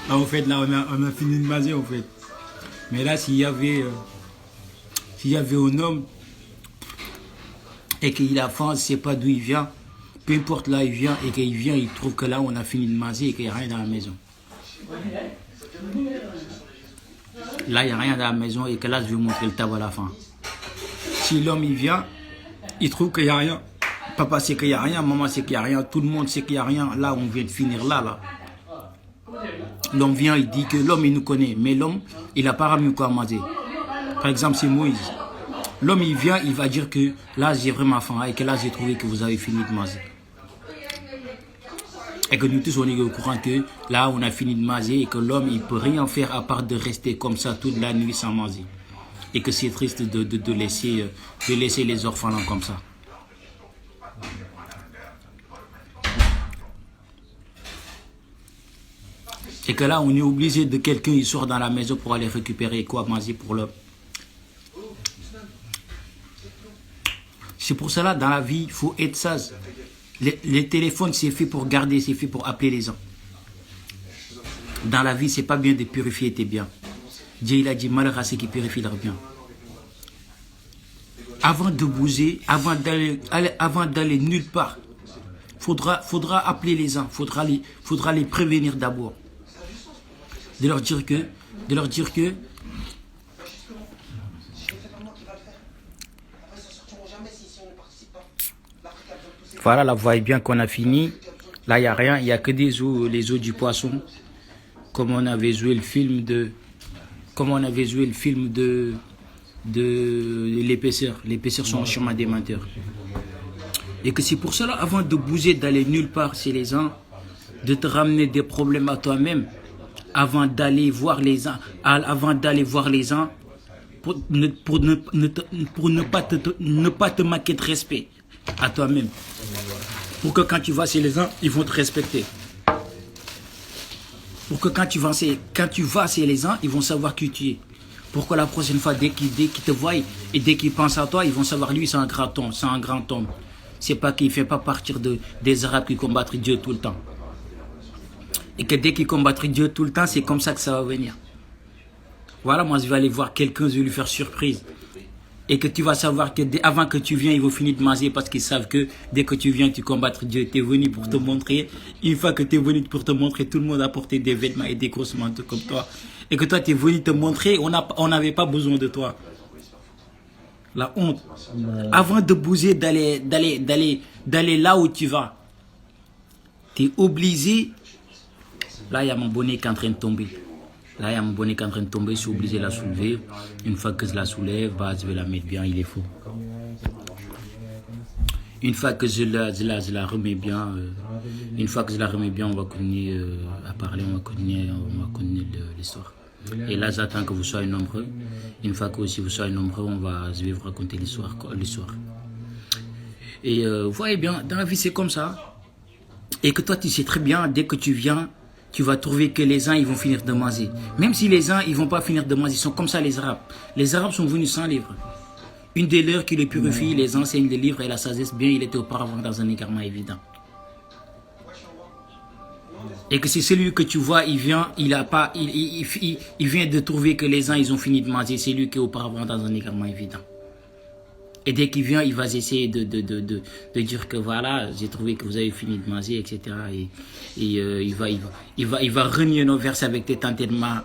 En fait, là, on a fini de manger, en fait. Mais là, s'il y avait un homme et qu'il a faim, je ne sais pas d'où il vient, peu importe là il vient et qu'il vient, il trouve que là, on a fini de manger et qu'il n'y a rien dans la maison. Là, il n'y a rien dans la maison et que là, je vais montrer le table à la fin. Si l'homme, il vient, il trouve qu'il n'y a rien. Papa sait qu'il n'y a rien, maman sait qu'il n'y a rien, tout le monde sait qu'il n'y a rien. Là, on vient de finir là. L'homme vient, il dit que l'homme, il nous connaît, mais l'homme, il n'a pas ramené quoi manger. Par exemple, c'est Moïse. L'homme, il vient, il va dire que là, j'ai vraiment faim et que là, j'ai trouvé que vous avez fini de manger. Et que nous tous, on est au courant que là, on a fini de manger et que l'homme, il ne peut rien faire à part de rester comme ça toute la nuit sans manger. Et que c'est triste de laisser les orphelins comme ça. C'est que là, on est obligé de quelqu'un, il sort dans la maison pour aller récupérer quoi manger pour l'homme. C'est pour cela, dans la vie, il faut être sage. Les téléphones, c'est fait pour garder, c'est fait pour appeler les gens. Dans la vie, c'est pas bien de purifier tes biens. Dieu, il a dit, malheur à ceux qui purifient leurs biens. Avant de bouger, avant d'aller nulle part, faudra appeler les gens, faudra les prévenir d'abord. De leur dire que voilà, là, vous voyez bien qu'on a fini. Là, il n'y a rien, il n'y a que des os, les os du poisson. Comme on avait joué le film de l'épaisseur. L'épaisseur sont en chemin des menteurs. Et que c'est pour cela, avant de bouger, d'aller nulle part chez les gens, de te ramener des problèmes à toi-même, avant d'aller voir les gens, pour ne pas te manquer de respect à toi-même. Pour que quand tu vas chez les gens, ils vont te respecter. Pour que quand tu vas chez les gens, ils vont savoir qui tu es. Pour que la prochaine fois, dès qu'ils te voient et dès qu'ils pensent à toi, ils vont savoir lui, c'est un grand homme. C'est pas qu'il ne fait pas partie des Arabes qui combattent Dieu tout le temps. Et que dès qu'ils combattent Dieu tout le temps, c'est comme ça que ça va venir. Voilà, moi je vais aller voir quelqu'un, je vais lui faire surprise. Et que tu vas savoir que avant que tu viennes, ils vont finir de manger parce qu'ils savent que dès que tu viens, tu combattre Dieu. Tu es venu pour te montrer. Une fois que tu es venu pour te montrer, tout le monde a porté des vêtements et des grosses manteaux comme toi. Et que toi, tu es venu te montrer, on n'avait pas besoin de toi. La honte. Avant de bouger, d'aller là où tu vas, tu es obligé. Là, il y a mon bonnet qui est en train de tomber. Je suis obligé de la soulever. Une fois que je la soulève, je vais la mettre bien, il est faux. Une fois que je la remets bien, on va continuer à parler, on va continuer l'histoire. Et là, j'attends que vous soyez nombreux. Une fois que aussi vous soyez nombreux, je vais vous raconter l'histoire. Et vous voyez bien, dans la vie, c'est comme ça. Et que toi, tu sais très bien, dès que tu viens, tu vas trouver que les gens, ils vont finir de manger. Même si les gens, ils ne vont pas finir de manger, ils sont comme ça les Arabes. Les Arabes sont venus sans livre. Une des leurs qui les purifie, les enseigne les livres et la sagesse, bien, il était auparavant dans un égarement évident. Et que c'est celui que tu vois, il vient de trouver que les gens, ils ont fini de manger. C'est lui qui est auparavant dans un égarement évident. Et dès qu'il vient, il va essayer de dire que voilà, j'ai trouvé que vous avez fini de manger, etc. Et il va renier nos versets avec tes tentènements.